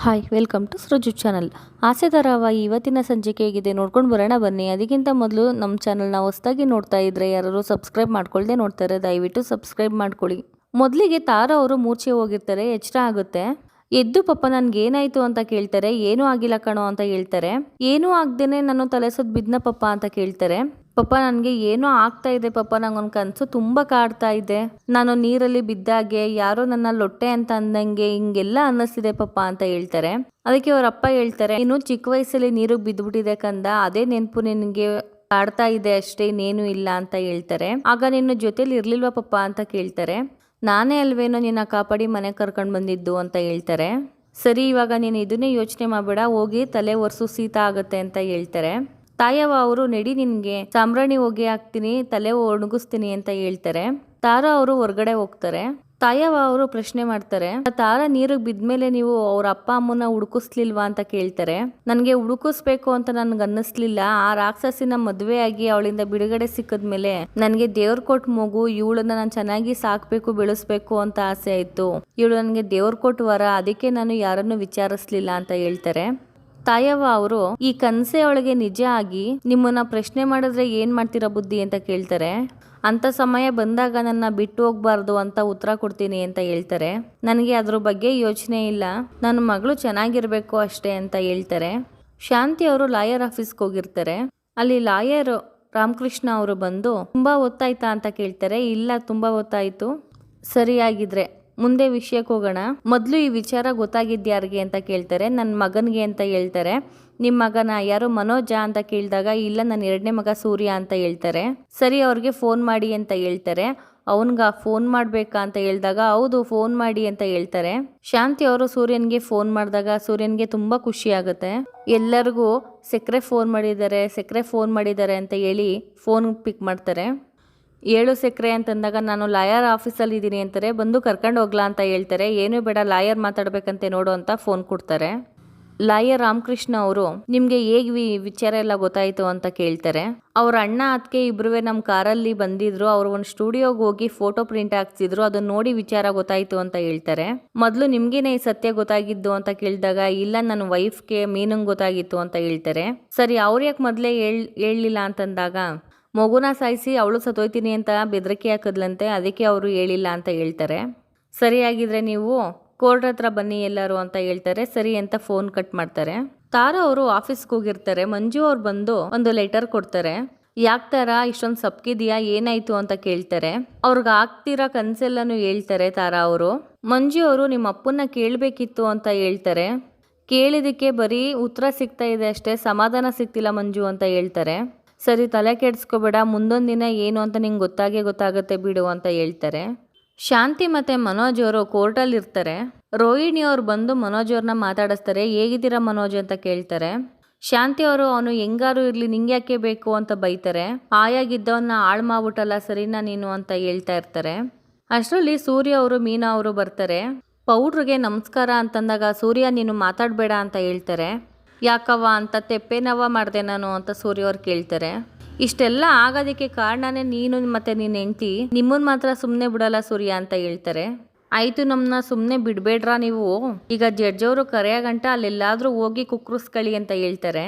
Hi welcome to Sriju channel. Aase ಧಾರಾವಾಹಿ ಇವತ್ತಿನ ಸಂಚಿಕೆ ಹೇಗಿದೆ ನೋಡ್ಕೊಂಡು ಬರೋಣ ಬನ್ನಿ. ಅದಕ್ಕಿಂತ ಮೊದಲು ನಮ್ಮ ಚಾನಲ್ನ ಹೊಸದಾಗಿ ನೋಡ್ತಾ ಇದ್ರೆ ಯಾರು ಸಬ್ಸ್ಕ್ರೈಬ್ ಮಾಡ್ಕೊಳ್ದೆ ನೋಡ್ತಾರೆ ದಯವಿಟ್ಟು ಸಬ್ಸ್ಕ್ರೈಬ್ ಮಾಡ್ಕೊಳ್ಳಿ. ಮೊದಲಿಗೆ ತಾರಾ ಅವರು ಮೂರ್ಛೆ ಹೋಗಿರ್ತಾರೆ, ಎಚ್ಚರ ಆಗುತ್ತೆ. ಎದ್ದು ಪಪ್ಪ ನನ್ಗೇನಾಯ್ತು ಅಂತ ಕೇಳ್ತಾರೆ. ಏನೂ ಆಗಿಲ್ಲ ಕಣೋ ಅಂತ ಹೇಳ್ತಾರೆ. ಏನೂ ಆಗ್ದೇನೆ ನಾನು ತಲೆ ಸುತ್ತ ಬಿದ್ನ ಪಪ್ಪ ಅಂತ ಕೇಳ್ತಾರೆ. ಪಪ್ಪ ನನಗೆ ಏನೋ ಆಗ್ತಾ ಇದೆ ಪಪ್ಪ, ನಂಗೊಂದು ಕನಸು ತುಂಬ ಕಾಡ್ತಾ ಇದೆ. ನಾನು ನೀರಲ್ಲಿ ಬಿದ್ದಾಗೆ ಯಾರೋ ನನ್ನ ಲೊಟ್ಟೆ ಅಂತ ಅಂದಂಗೆ ಹಿಂಗೆಲ್ಲ ಅನ್ನಿಸ್ತಿದೆ ಪಪ್ಪ ಅಂತ ಹೇಳ್ತಾರೆ. ಅದಕ್ಕೆ ಅವ್ರ ಅಪ್ಪ ಹೇಳ್ತಾರೆ, ನೀನು ಚಿಕ್ಕ ವಯಸ್ಸಲ್ಲಿ ನೀರಿಗೆ ಬಿದ್ದುಬಿಟ್ಟಿದೆ ಕಂದ, ಅದೇ ನೆನಪು ನಿನಗೆ ಕಾಡ್ತಾ ಇದೆ ಅಷ್ಟೇ, ಇನ್ನೇನು ಇಲ್ಲ ಅಂತ ಹೇಳ್ತಾರೆ. ಆಗ ನಿನ್ನ ಜೊತೆಲಿ ಇರ್ಲಿಲ್ವಾ ಪಪ್ಪ ಅಂತ ಕೇಳ್ತಾರೆ. ನಾನೇ ಅಲ್ವೇನೋ ನಿನ್ನ ಕಾಪಾಡಿ ಮನೆ ಕರ್ಕೊಂಡು ಬಂದಿದ್ದು ಅಂತ ಹೇಳ್ತಾರೆ. ಸರಿ ಇವಾಗ ನೀನು ಇದನ್ನೇ ಯೋಚನೆ ಮಾಡಬೇಡ, ಹೋಗಿ ತಲೆ ಒರೆಸು, ಶೀತ ಆಗುತ್ತೆ ಅಂತ ಹೇಳ್ತಾರೆ. ತಾಯವ್ವ ಅವರು ನಡಿ ನಿನ್ಗೆ ಸಾಂಬ್ರಾಣಿ ಹೊಗೆ ಹಾಕ್ತೀನಿ, ತಲೆ ಒಣಗಿಸ್ತೀನಿ ಅಂತ ಹೇಳ್ತಾರೆ. ತಾರಾ ಅವರು ಹೊರಗಡೆ ಹೋಗ್ತಾರೆ. ತಾಯವ್ವ ಅವರು ಪ್ರಶ್ನೆ ಮಾಡ್ತಾರೆ, ತಾರಾ ನೀರಿಗೆ ಬಿದ್ಮೇಲೆ ನೀವು ಅವ್ರ ಅಪ್ಪ ಅಮ್ಮನ ಹುಡುಕಿಸ್ಲಿಲ್ವಾ ಅಂತ ಕೇಳ್ತಾರೆ. ನನಗೆ ಹುಡುಕಿಸ್ಬೇಕು ಅಂತ ನನ್ಗೆ ಅನ್ನಿಸ್ಲಿಲ್ಲ. ಆ ರಾಕ್ಷಸಿನ ಮದುವೆ ಆಗಿ ಅವಳಿಂದ ಬಿಡುಗಡೆ ಸಿಕ್ಕದ್ಮೇಲೆ ನನಗೆ ದೇವ್ರ ಕೊಟ್ಟು ಮಗು, ಇವಳನ್ನ ನಾನು ಚೆನ್ನಾಗಿ ಸಾಕ್ಬೇಕು ಬೆಳೆಸ್ಬೇಕು ಅಂತ ಆಸೆ ಆಯ್ತು. ಇವಳು ನನಗೆ ದೇವ್ರ ಕೊಟ್ಟು ವರ, ಅದಕ್ಕೆ ನಾನು ಯಾರನ್ನು ವಿಚಾರಿಸ್ಲಿಲ್ಲ ಅಂತ ಹೇಳ್ತಾರೆ. ತಾಯವ್ವ ಅವರು ಈ ಕನಸೆ ಅವಳಿಗೆ ನಿಜ ಆಗಿ ನಿಮ್ಮನ್ನ ಪ್ರಶ್ನೆ ಮಾಡಿದ್ರೆ ಏನ್ ಮಾಡ್ತೀರಾ ಬುದ್ಧಿ ಅಂತ ಕೇಳ್ತಾರೆ. ಅಂತ ಸಮಯ ಬಂದಾಗ ನನ್ನ ಬಿಟ್ಟು ಹೋಗ್ಬಾರ್ದು ಅಂತ ಉತ್ತರ ಕೊಡ್ತೀನಿ ಅಂತ ಹೇಳ್ತಾರೆ. ನನಗೆ ಅದ್ರ ಬಗ್ಗೆ ಯೋಚನೆ ಇಲ್ಲ, ನನ್ನ ಮಗಳು ಚೆನ್ನಾಗಿರ್ಬೇಕು ಅಷ್ಟೇ ಅಂತ ಹೇಳ್ತಾರೆ. ಶಾಂತಿ ಅವರು ಲಾಯರ್ ಆಫೀಸ್ಗೆ ಹೋಗಿರ್ತಾರೆ. ಅಲ್ಲಿ ಲಾಯರ್ ರಾಮಕೃಷ್ಣ ಅವರು ಬಂದು ತುಂಬಾ ಹೊತ್ತಾಯ್ತಾ ಅಂತ ಕೇಳ್ತಾರೆ. ಇಲ್ಲ ತುಂಬಾ ಹೊತ್ತಾಯ್ತು. ಸರಿಯಾಗಿದ್ರೆ ಮುಂದೆ ವಿಷಯಕ್ಕೆ ಹೋಗೋಣ. ಮೊದಲು ಈ ವಿಚಾರ ಗೊತ್ತಾಗಿದ್ಯಾರಿಗೆ ಅಂತ ಕೇಳ್ತಾರೆ. ನನ್ನ ಮಗನಿಗೆ ಅಂತ ಹೇಳ್ತಾರೆ. ನಿಮ್ಮ ಮಗನ ಯಾರೋ ಮನೋಜ ಅಂತ ಕೇಳಿದಾಗ ಇಲ್ಲ ನನ್ನ ಎರಡನೇ ಮಗ ಸೂರ್ಯ ಅಂತ ಹೇಳ್ತಾರೆ. ಸರಿ ಅವ್ರಿಗೆ ಫೋನ್ ಮಾಡಿ ಅಂತ ಹೇಳ್ತಾರೆ. ಅವನ್ಗ ಫೋನ್ ಮಾಡ್ಬೇಕಾ ಅಂತ ಹೇಳಿದಾಗ ಹೌದು ಫೋನ್ ಮಾಡಿ ಅಂತ ಹೇಳ್ತಾರೆ. ಶಾಂತಿ ಅವರು ಸೂರ್ಯನ್ಗೆ ಫೋನ್ ಮಾಡಿದಾಗ ಸೂರ್ಯನ್ಗೆ ತುಂಬಾ ಖುಷಿ ಆಗುತ್ತೆ. ಎಲ್ಲರಿಗೂ ಸಕ್ಕರೆ ಫೋನ್ ಮಾಡಿದ್ದಾರೆ ಅಂತ ಹೇಳಿ ಫೋನ್ ಪಿಕ್ ಮಾಡ್ತಾರೆ. 7 ಸಕ್ಕರೆ ಅಂತಂದಾಗ ನಾನು ಲಾಯರ್ ಆಫೀಸಲ್ಲಿ ಇದ್ದೀನಿ ಅಂತಾರೆ. ಬಂದು ಕರ್ಕೊಂಡು ಹೋಗ್ಲಾ ಅಂತ ಹೇಳ್ತಾರೆ. ಏನೂ ಬೇಡ ಲಾಯರ್ ಮಾತಾಡ್ಬೇಕಂತೆ ನೋಡು ಅಂತ ಫೋನ್ ಕೊಡ್ತಾರೆ. ಲಾಯರ್ ರಾಮಕೃಷ್ಣ ಅವರು ನಿಮ್ಗೆ ಹೇಗೆ ವಿಚಾರ ಎಲ್ಲ ಗೊತ್ತಾಯ್ತು ಅಂತ ಕೇಳ್ತಾರೆ. ಅವ್ರ ಅಣ್ಣ ಅದಕ್ಕೆ ಇಬ್ರುವೆ ನಮ್ಮ ಕಾರಲ್ಲಿ ಬಂದಿದ್ರು, ಅವ್ರು ಒಂದು ಸ್ಟುಡಿಯೋಗೆ ಹೋಗಿ ಫೋಟೋ ಪ್ರಿಂಟ್ ಹಾಕ್ಸಿದ್ರು, ಅದನ್ನ ನೋಡಿ ವಿಚಾರ ಗೊತ್ತಾಯ್ತು ಅಂತ ಹೇಳ್ತಾರೆ. ಮೊದಲು ನಿಮ್ಗೇನೆ ಈ ಸತ್ಯ ಗೊತ್ತಾಗಿದ್ದು ಅಂತ ಕೇಳಿದಾಗ ಇಲ್ಲ ನನ್ನ ವೈಫ್ಗೆ ಮೀನಂಗೆ ಗೊತ್ತಾಗಿತ್ತು ಅಂತ ಹೇಳ್ತಾರೆ. ಸರಿ ಅವ್ರು ಯಾಕೆ ಮೊದಲೇ ಹೇಳಲಿಲ್ಲ ಅಂತಂದಾಗ ಮಗುನ ಸಾಯಿಸಿ ಅವಳು ಸತ್ತೋಯ್ತೀನಿ ಅಂತ ಬೆದರಿಕೆ ಹಾಕದ್ಲಂತೆ, ಅದಕ್ಕೆ ಅವರು ಹೇಳಿಲ್ಲ ಅಂತ ಹೇಳ್ತಾರೆ. ಸರಿಯಾಗಿದ್ರೆ ನೀವು ಕೋರ್ಟ್ ಹತ್ರ ಬನ್ನಿ ಎಲ್ಲರೂ ಅಂತ ಹೇಳ್ತಾರೆ. ಸರಿ ಅಂತ ಫೋನ್ ಕಟ್ ಮಾಡ್ತಾರೆ. ತಾರಾ ಅವರು ಆಫೀಸ್ಗೆ ಹೋಗಿರ್ತಾರೆ. ಮಂಜು ಅವ್ರು ಬಂದು ಒಂದು ಲೆಟರ್ ಕೊಡ್ತಾರೆ. ಯಾಕೆ ತಾರಾ ಇಷ್ಟೊಂದು ಸಪ್ಕಿದೆಯಾ, ಏನಾಯ್ತು ಅಂತ ಕೇಳ್ತಾರೆ. ಅವ್ರಿಗೆ ಆಗ್ತಿರೋ ಕನ್ಸೆಲ್ಲನೂ ಹೇಳ್ತಾರೆ ತಾರಾ ಅವರು. ಮಂಜು ಅವರು ನಿಮ್ಮ ಅಪ್ಪನ್ನ ಕೇಳಬೇಕಿತ್ತು ಅಂತ ಹೇಳ್ತಾರೆ. ಕೇಳಿದಕ್ಕೆ ಬರೀ ಉತ್ತರ ಸಿಗ್ತಾ ಇದೆ ಅಷ್ಟೇ, ಸಮಾಧಾನ ಸಿಗ್ತಿಲ್ಲ ಮಂಜು ಅಂತ ಹೇಳ್ತಾರೆ. ಸರಿ ತಲೆ ಕೆಡ್ಸ್ಕೋಬೇಡ, ಮುಂದೊಂದು ದಿನ ಏನು ಅಂತ ನಿಂಗೆ ಗೊತ್ತಾಗುತ್ತೆ ಬಿಡು ಅಂತ ಹೇಳ್ತಾರೆ. ಶಾಂತಿ ಮತ್ತೆ ಮನೋಜ್ ಅವರು ಕೋರ್ಟಲ್ಲಿ ಇರ್ತಾರೆ. ರೋಹಿಣಿ ಅವ್ರು ಬಂದು ಮನೋಜ್ ಅವ್ರನ್ನ ಮಾತಾಡಿಸ್ತಾರೆ. ಹೇಗಿದ್ದೀರಾ ಮನೋಜ್ ಅಂತ ಕೇಳ್ತಾರೆ. ಶಾಂತಿ ಅವರು ಅವನು ಹೆಂಗಾರು ಇರ್ಲಿ ನಿಂಗೆ ಯಾಕೆ ಬೇಕು ಅಂತ ಬೈತಾರೆ. ಆಯಾಗಿದ್ದವನ್ನ ಹಾಳು ಮಾಡ್ಬಿಟ್ಟಲ್ಲ ಸರಿನಾ ನೀನು ಅಂತ ಹೇಳ್ತಾ ಇರ್ತಾರೆ. ಅಷ್ಟರಲ್ಲಿ ಸೂರ್ಯ ಅವರು ಮೀನಾ ಅವರು ಬರ್ತಾರೆ. ಪೌಡ್ರಿಗೆ ನಮಸ್ಕಾರ ಅಂತಂದಾಗ ಸೂರ್ಯ ನೀನು ಮಾತಾಡಬೇಡ ಅಂತ ಹೇಳ್ತಾರೆ. ಯಾಕವ್ವ ಅಂತ ತೆಪ್ಪೇನವ್ವ ಮಾಡಿದೆ ನಾನು ಅಂತ ಸೂರ್ಯ ಅವ್ರು ಕೇಳ್ತಾರೆ. ಇಷ್ಟೆಲ್ಲ ಆಗೋದಕ್ಕೆ ಕಾರಣನೇ ನೀನು ಮತ್ತೆ ನಿನ್ನ ಹೆಂಡತಿ, ನಿಮ್ಮನ್ನ ಮಾತ್ರ ಸುಮ್ಮನೆ ಬಿಡಲ್ಲ ಸೂರ್ಯ ಅಂತ ಹೇಳ್ತಾರೆ. ಆಯ್ತು ನಮ್ಮನ್ನ ಸುಮ್ಮನೆ ಬಿಡಬೇಡ್ರಾ ನೀವು, ಈಗ ಜಡ್ಜ್ ಅವರು ಕರೆಯಾಗಂಟ ಅಲ್ಲೆಲ್ಲಾದ್ರೂ ಹೋಗಿ ಕುಕ್ರುಸ್ಕೊಳ್ಳಿ ಅಂತ ಹೇಳ್ತಾರೆ.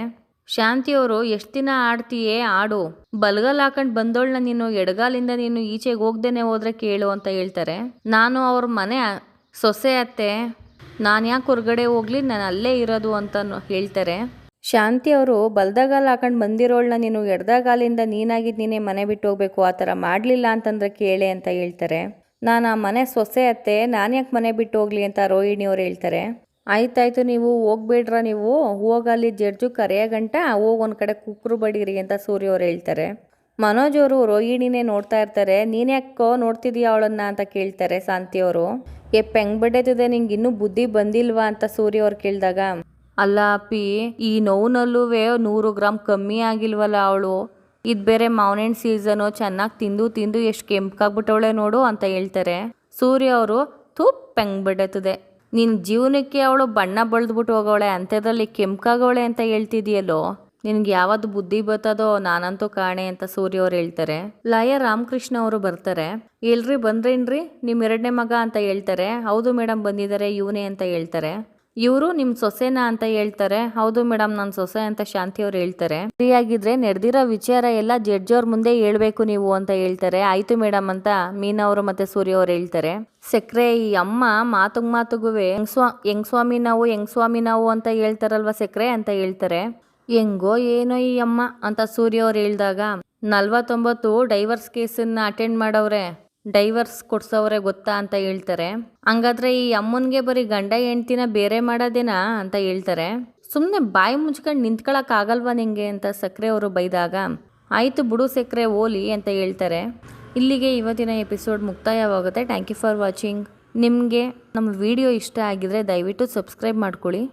ಶಾಂತಿಯವರು ಎಷ್ಟು ದಿನ ಆಡ್ತೀಯೇ ಆಡು, ಬಲ್ಗಲ್ ಹಾಕೊಂಡು ಬಂದೋಳ್ನ ನೀನು ಎಡಗಾಲಿಂದ ನೀನು ಈಚೆಗೆ ಹೋಗ್ದೇನೆ ಹೋದ್ರೆ ಕೇಳು ಅಂತ ಹೇಳ್ತಾರೆ. ನಾನು ಅವ್ರ ಮನೆ ಸೊಸೆ ಅತ್ತೆ, ನಾನು ಯಾಕೆ ಹೊರಗಡೆ ಹೋಗ್ಲಿ, ನಾನು ಅಲ್ಲೇ ಇರೋದು ಅಂತ ಹೇಳ್ತಾರೆ. ಶಾಂತಿ ಅವರು ಬಲ್ದಗಾಲ ಹಾಕೊಂಡು ಬಂದಿರೋಳ್ನ ನೀನು ಎಡ್ದಗಾಲಿಂದ ನೀನೇ ಮನೆ ಬಿಟ್ಟು ಹೋಗ್ಬೇಕು, ಆ ಥರ ಮಾಡಲಿಲ್ಲ ಅಂತಂದ್ರೆ ಕೇಳೆ ಅಂತ ಹೇಳ್ತಾರೆ. ನಾನು ಆ ಮನೆ ಸೊಸೆ ಅತ್ತೆ, ನಾನು ಯಾಕೆ ಮನೆ ಬಿಟ್ಟು ಹೋಗ್ಲಿ ಅಂತ ರೋಹಿಣಿ ಅವ್ರು ಹೇಳ್ತಾರೆ. ಆಯ್ತಾಯ್ತು ನೀವು ಹೋಗ್ಬೇಡ್ರ, ನೀವು ಹೋಗಲ್ಲಿ ಜಡ್ಜು ಕರೆಯ ಗಂಟ ಹೋಗಿ ಒಂದು ಕಡೆ ಕುಕ್ರು ಬಡೀರಿ ಅಂತ ಸೂರ್ಯ ಅವ್ರು ಹೇಳ್ತಾರೆ. ಮನೋಜ್ ಅವರು ರೋಹಿಣಿನೇ ನೋಡ್ತಾ ಇರ್ತಾರೆ. ನೀನ್ಯಾಕೋ ನೋಡ್ತಿದೀಯ ಅವಳನ್ನ ಅಂತ ಕೇಳ್ತಾರೆ. ಶಾಂತಿ ಅವರು ಹೆಂಗ್ ಬಡ್ಡೈತಿದೆ, ನಿಂಗೆ ಇನ್ನೂ ಬುದ್ಧಿ ಬಂದಿಲ್ವಾ ಅಂತ ಸೂರ್ಯ ಅವ್ರು ಕೇಳಿದಾಗ ಅಲ್ಲ ಅಪ್ಪಿ, ಈ ನೋವಿನಲ್ಲೂ 100 ಗ್ರಾಮ್ ಕಮ್ಮಿ ಆಗಿಲ್ವಲ್ಲ ಅವಳು, ಇದು ಬೇರೆ ಮಾವಿನ ಸೀಸನು, ಚೆನ್ನಾಗಿ ತಿಂದು ಎಷ್ಟು ಕೆಂಪಾಗ್ಬಿಟ್ಟವಳೆ ನೋಡು ಅಂತ ಹೇಳ್ತಾರೆ. ಸೂರ್ಯ ಅವರು ಹೆಂಗ್ ಬಡ್ಡೈತದೆ, ನಿನ್ನ ಜೀವನಕ್ಕೆ ಅವಳು ಬಣ್ಣ ಬಳ್ದ್ಬಿಟ್ಟು ಹೋಗವಳೆ, ಅಂಥದ್ರಲ್ಲಿ ಕೆಂಪಾಗವಳೆ ಅಂತ ಹೇಳ್ತಿದೆಯಲ್ಲೋ, ನಿನ್ಗೆ ಯಾವತ್ತು ಬುದ್ಧಿ ಬರ್ತದೋ ನಾನಂತೂ ಕಾಣೆ ಅಂತ ಸೂರ್ಯ ಅವ್ರು ಹೇಳ್ತಾರೆ. ಲಾಯರ್ ರಾಮಕೃಷ್ಣ ಅವರು ಬರ್ತಾರೆ. ಎಲ್ರಿ ಬಂದ್ರೇನ್ರಿ ನಿಮ್ಮ ಎರಡನೇ ಮಗ ಅಂತ ಹೇಳ್ತಾರೆ. ಹೌದು ಮೇಡಮ್ ಬಂದಿದ್ದಾರೆ ಇವನೇ ಅಂತ ಹೇಳ್ತಾರೆ. ಇವರು ನಿಮ್ಮ ಸೊಸೆನಾ ಅಂತ ಹೇಳ್ತಾರೆ. ಹೌದು ಮೇಡಮ್ ನನ್ನ ಸೊಸೆ ಅಂತ ಶಾಂತಿ ಅವ್ರು ಹೇಳ್ತಾರೆ. ಸರಿಯಾಗಿದ್ರೆ ನಡೆದಿರೋ ವಿಚಾರ ಎಲ್ಲ ಜಡ್ಜ್ ಅವ್ರ ಮುಂದೆ ಹೇಳ್ಬೇಕು ನೀವು ಅಂತ ಹೇಳ್ತಾರೆ. ಆಯ್ತು ಮೇಡಮ್ ಅಂತ ಮೀನಾ ಅವರು ಮತ್ತೆ ಸೂರ್ಯ ಅವ್ರು ಹೇಳ್ತಾರೆ. ಸಕ್ರೆ ಈ ಅಮ್ಮ ಮಾತುಗುವೆ ಹೆಂಗ್ ಸ್ವಾಮಿ ನಾವು ಅಂತ ಹೇಳ್ತಾರಲ್ವಾ ಸಕ್ರೆ ಅಂತ ಹೇಳ್ತಾರೆ. ಹೆಂಗೋ ಏನೋ ಈ ಅಮ್ಮ ಅಂತ ಸೂರ್ಯ ಅವ್ರು ಹೇಳ್ದಾಗ 49 ಡೈವರ್ಸ್ ಕೇಸನ್ನ ಅಟೆಂಡ್ ಮಾಡವ್ರೆ, ಡೈವರ್ಸ್ ಕೊಡ್ಸವ್ರೆ ಗೊತ್ತಾ ಅಂತ ಹೇಳ್ತಾರೆ. ಹಂಗಾದ್ರೆ ಈ ಅಮ್ಮನ್ಗೆ ಬರೀ ಗಂಡ ಹೆಂಡ್ತಿನ ಬೇರೆ ಮಾಡೋದೇನಾ ಅಂತ ಹೇಳ್ತಾರೆ. ಸುಮ್ಮನೆ ಬಾಯಿ ಮುಚ್ಕೊಂಡು ನಿಂತ್ಕೊಳಕ್ ಆಗಲ್ವಾ ನಿಂಗೆ ಅಂತ ಸಕ್ರೆ ಅವರು ಬೈದಾಗ ಆಯ್ತು ಬಿಡು ಸಕ್ರೆ ಓಲಿ ಅಂತ ಹೇಳ್ತಾರೆ. ಇಲ್ಲಿಗೆ ಇವತ್ತಿನ ಎಪಿಸೋಡ್ ಮುಕ್ತಾಯವಾಗುತ್ತೆ. Thank you for watching. ನಿಮಗೆ ನಮ್ಮ ವಿಡಿಯೋ ಇಷ್ಟ ಆಗಿದ್ರೆ ದಯವಿಟ್ಟು ಸಬ್ಸ್ಕ್ರೈಬ್ ಮಾಡ್ಕೊಳ್ಳಿ.